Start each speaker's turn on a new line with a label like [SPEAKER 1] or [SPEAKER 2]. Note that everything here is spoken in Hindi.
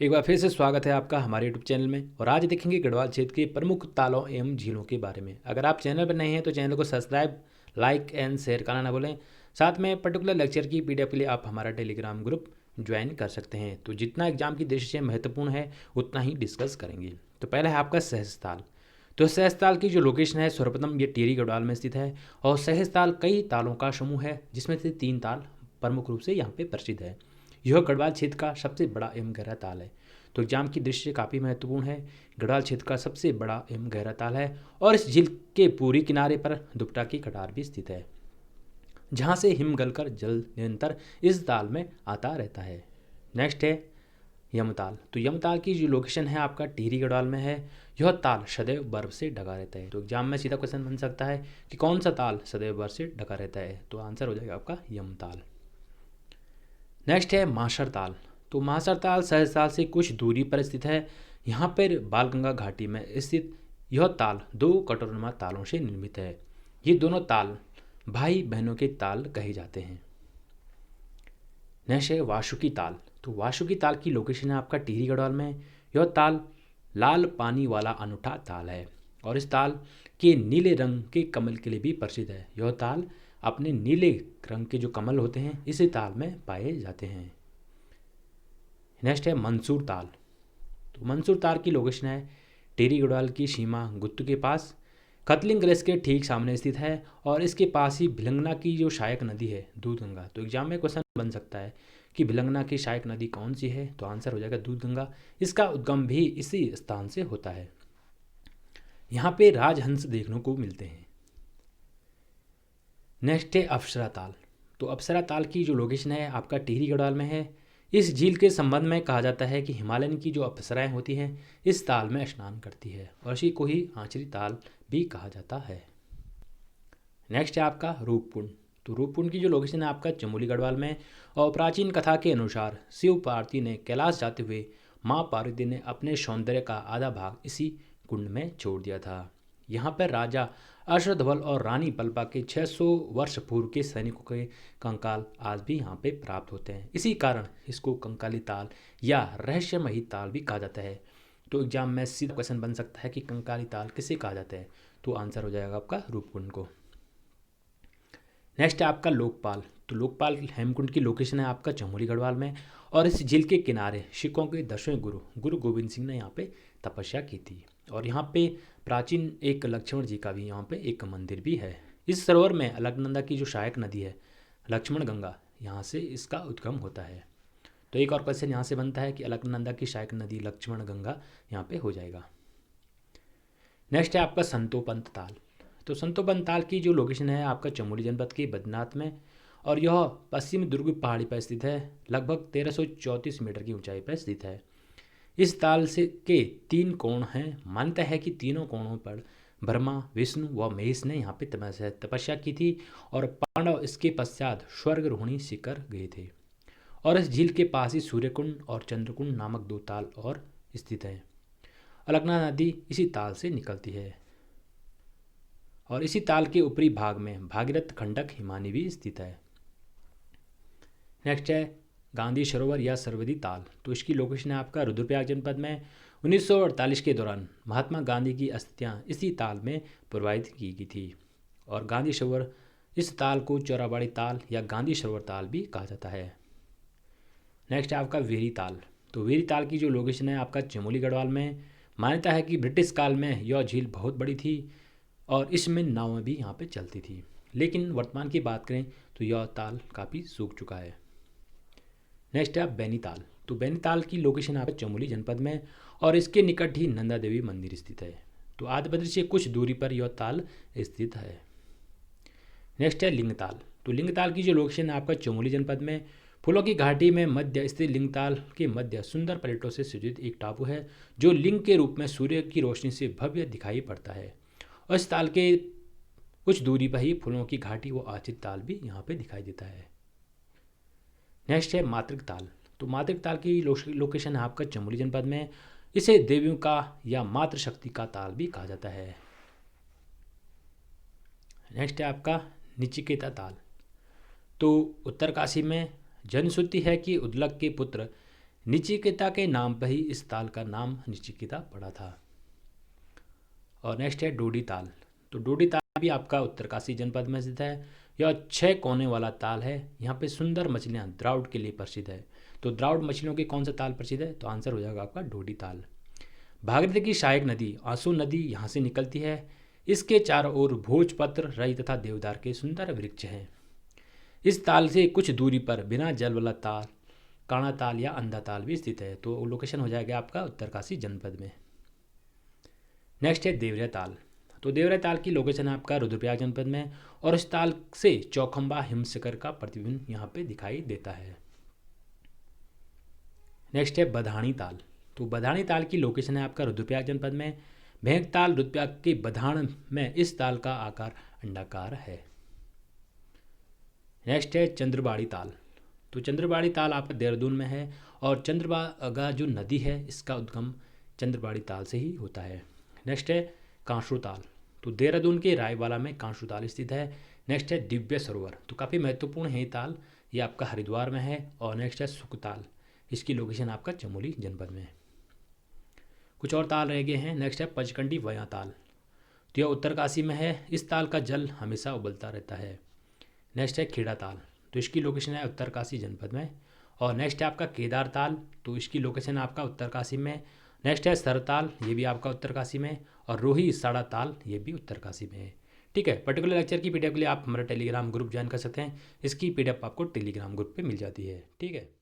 [SPEAKER 1] एक बार फिर से स्वागत है आपका हमारे यूट्यूब चैनल में। और आज देखेंगे गढ़वाल क्षेत्र के प्रमुख तालों एवं झीलों के बारे में। अगर आप चैनल पर नए हैं तो चैनल को सब्सक्राइब, लाइक एंड शेयर करना ना भूलें। साथ में पर्टिकुलर लेक्चर की पीडीएफ के लिए आप हमारा टेलीग्राम ग्रुप ज्वाइन कर सकते हैं। तो जितना एग्जाम की दृष्टि से महत्वपूर्ण है उतना ही डिस्कस करेंगे। तो पहला है आपका सहस्त्रताल। तो सहस्त्रताल की जो लोकेशन है सर्वप्रथम ये टिहरी गढ़वाल में स्थित है। और सहस्त्रताल कई तालों का समूह है जिसमें से 3 ताल प्रमुख रूप से यहाँ पे प्रसिद्ध है। यह गढ़वाल क्षेत्र का सबसे बड़ा एवं गहरा ताल है। तो एग्जाम की दृष्टि से काफ़ी महत्वपूर्ण है। गढ़वाल क्षेत्र का सबसे बड़ा एवं गहरा ताल है और इस झील के पूरी किनारे पर दुपटा की कटार भी स्थित है, जहाँ से हिम गलकर जल निरंतर इस ताल में आता रहता है। नेक्स्ट है यमताल। तो यमताल की जो लोकेशन है आपका टिहरी गढ़वाल में है। यह ताल सदैव बर्फ से ढका रहता है। तो एग्जाम में सीधा क्वेश्चन बन सकता है कि कौन सा ताल सदैव बर्फ से ढका रहता है, तो आंसर हो जाएगा आपका यमताल। नेक्स्ट है मासर ताल। तो मासर ताल सहस्त्रताल से कुछ दूरी पर स्थित है। यहाँ पर बालगंगा घाटी में स्थित यह ताल 2 कटोरनुमा तालों से निर्मित है। ये दोनों ताल भाई बहनों के ताल कहे जाते हैं। नेक्स्ट है वासुकी ताल। तो वासुकी ताल की लोकेशन है आपका टिहरी गढ़वाल में। यह ताल लाल पानी वाला अनूठा ताल है और इस ताल के नीले रंग के कमल के लिए भी प्रसिद्ध है। यह ताल अपने नीले रंग के जो कमल होते हैं इसी ताल में पाए जाते हैं। नेक्स्ट है मंसूर ताल। तो मंसूर ताल की लोकेशन है टिहरी गढ़वाल की सीमा गुत्तू के पास, खतलिंग ग्लेस के ठीक सामने स्थित है और इसके पास ही भिलंगना की जो सहायक नदी है दूधगंगा। तो एग्जाम में क्वेश्चन बन सकता है कि भिलंगना की सहायक नदी कौन सी है, तो आंसर हो जाएगा दूधगंगा। इसका उद्गम भी इसी स्थान से होता है। यहाँ पे राजहंस देखने को मिलते हैं। नेक्स्ट है अप्सरा ताल। तो अप्सरा ताल की जो लोकेशन है आपका टिहरी गढ़वाल में है। इस झील के संबंध में कहा जाता है कि हिमालयन की जो अप्सराएं होती हैं इस ताल में स्नान करती है और इसी को ही आंचरी ताल भी कहा जाता है। नेक्स्ट है आपका रूपकुंड। तो रूपकुंड की जो लोकेशन है आपका चमोली गढ़वाल में। और प्राचीन कथा के अनुसार शिव पार्वती ने कैलाश जाते हुए माँ पार्वती ने अपने सौंदर्य का आधा भाग इसी कुंड में छोड़ दिया था। यहाँ पर राजा अश्वध्वल और रानी पल्पा के 600 वर्ष पूर्व के सैनिकों के कंकाल आज भी यहाँ पे प्राप्त होते हैं। इसी कारण इसको कंकाली ताल या रहस्यमयी ताल भी कहा जाता है। तो एग्जाम में सीधा क्वेश्चन बन सकता है कि कंकाली ताल किसे कहा जाता है, तो आंसर हो जाएगा आपका रूपकुंड को। नेक्स्ट है आपका लोकपाल। तो लोकपाल हेमकुंड की लोकेशन है आपका चमोली गढ़वाल में और इस झील के किनारे सिखों के 10वें गुरु गुरु गोविंद सिंह ने यहाँ पे तपस्या की थी। और यहाँ पे प्राचीन एक लक्ष्मण जी का भी यहाँ पे एक मंदिर भी है। इस सरोवर में अलकनंदा की जो सहायक नदी है लक्ष्मण गंगा, यहाँ से इसका उद्गम होता है। तो एक और क्वेश्चन यहाँ से बनता है कि अलकनंदा की सहायक नदी लक्ष्मण गंगा यहाँ पे हो जाएगा। नेक्स्ट है आपका संतोपंत ताल। तो संतोपंत ताल की जो लोकेशन है आपका चमोली जनपद के बद्रीनाथ में और यह पश्चिमी दुर्ग पहाड़ी पर स्थित है। लगभग 1334 मीटर की ऊंचाई पर स्थित है। इस ताल से के 3 कोण हैं। मान्यता है कि तीनों कोणों पर ब्रह्मा, विष्णु व महेश ने यहाँ पे तपस्या की थी और पांडव इसके पश्चात स्वर्गरोहिणी शिखर गए थे। और इस झील के पास ही सूर्यकुंड और चंद्रकुंड नामक 2 ताल और स्थित हैं। अलकनंदा नदी इसी ताल से निकलती है और इसी ताल के ऊपरी भाग में भागीरथ खंडक हिमानी भी स्थित है। नेक्स्ट है गांधी सरोवर या सरवदी ताल। तो इसकी लोकेशन है आपका रुद्रप्रयाग जनपद में। 1948 के दौरान महात्मा गांधी की अस्थियां इसी ताल में प्रवाहित की गई थी और गांधी सरोवर इस ताल को चौराबाड़ी ताल या गांधी सरोवर ताल भी कहा जाता है। नेक्स्ट है आपका वेरी ताल। तो वेरी ताल की जो लोकेशन है आपका चमोली गढ़वाल में। मान्यता है कि ब्रिटिश काल में यह झील बहुत बड़ी थी और इसमें नावें भी यहाँ पे चलती थी, लेकिन वर्तमान की बात करें तो यह ताल काफ़ी सूख चुका है। नेक्स्ट है बैनीताल। तो बैनीताल की लोकेशन आपका चमोली जनपद में और इसके निकट ही नंदा देवी मंदिर स्थित है। तो आदिबद्री से कुछ दूरी पर यह ताल स्थित है। नेक्स्ट है लिंगताल। तो लिंगताल की जो लोकेशन है आपका चमोली जनपद में। फूलों की घाटी में मध्य स्थित लिंगताल के मध्य सुंदर पर्यटों से सज्जित एक टापू है जो लिंग के रूप में सूर्य की रोशनी से भव्य दिखाई पड़ता है। और इस ताल के कुछ दूरी पर ही फूलों की घाटी व आचित ताल भी यहाँ पे दिखाई देता है। नेक्स्ट है मातृक ताल। तो मातृक ताल की लोकेशन है आपका चमोली जनपद में। इसे देवियों का या मातृशक्ति का ताल भी कहा जाता है। नेक्स्ट है आपका निचिकेता ताल। तो उत्तरकाशी में जनश्रुति है कि उद्लक के पुत्र निचिकेता के नाम पर ही इस ताल का नाम निचिकेता पड़ा था। और नेक्स्ट है डोडी ताल। तो डोडी ताल भी आपका उत्तरकाशी जनपद में स्थित है। यह 6 कोने वाला ताल है। यहाँ पे सुंदर मछलियाँ द्राउड के लिए प्रसिद्ध है। तो द्राउड मछलियों के कौन सा ताल प्रसिद्ध है? तो आंसर हो जाएगा आपका डोडी ताल। भागीरथी की सहायक नदी आंसू नदी यहाँ से निकलती है। इसके चारों ओर भोजपत्र, रई तथा देवदार के सुंदर वृक्ष हैं। इस ताल से कुछ दूरी पर बिना जल वाला ताल काणा ताल या अंधा ताल भी स्थित है। तो लोकेशन हो जाएगा आपका उत्तरकाशी जनपद में। नेक्स्ट है देवरिया ताल। तो देवरिया ताल की लोकेशन है आपका रुद्रप्रयाग जनपद में और इस ताल से चौखंबा हिमशिखर का प्रतिबिंब यहाँ पे दिखाई देता है। नेक्स्ट है बधाणी ताल। तो बधाणी ताल की लोकेशन है आपका रुद्रप्रयाग जनपद में। भेंकताल रुद्रप्रयाग के बधाण में इस ताल का आकार अंडाकार है। नेक्स्ट है चंद्रबाड़ी ताल। तो चंद्रबाड़ी ताल आपका देहरादून में है और चंद्रभागा जो नदी है इसका उद्गम चंद्रबाड़ी ताल से ही होता है। नेक्स्ट है कांसू ताल। तो देहरादून के रायवाला में कांसू ताल स्थित है। नेक्स्ट है दिव्य सरोवर। तो काफ़ी महत्वपूर्ण है ये ताल, ये आपका हरिद्वार में है। और नेक्स्ट है सुखताल, इसकी लोकेशन आपका चमोली जनपद में है। कुछ और ताल रह गए हैं। नेक्स्ट है पंचकंडी वया ताल। तो यह उत्तरकाशी में है। इस ताल का जल हमेशा उबलता रहता है। नेक्स्ट है खेड़ा ताल। तो इसकी लोकेशन है उत्तरकाशी जनपद में। और नेक्स्ट है आपका केदार ताल। तो इसकी लोकेशन है आपका उत्तरकाशी में। नेक्स्ट है सरताल, ये भी आपका उत्तरकाशी में। और रोही साड़ा ताल, ये भी उत्तरकाशी में है। ठीक है, पर्टिकुलर लेक्चर की पीडीएफ के लिए आप हमारा टेलीग्राम ग्रुप ज्वाइन कर सकते हैं। इसकी पीडीएफ आपको टेलीग्राम ग्रुप पे मिल जाती है। ठीक है।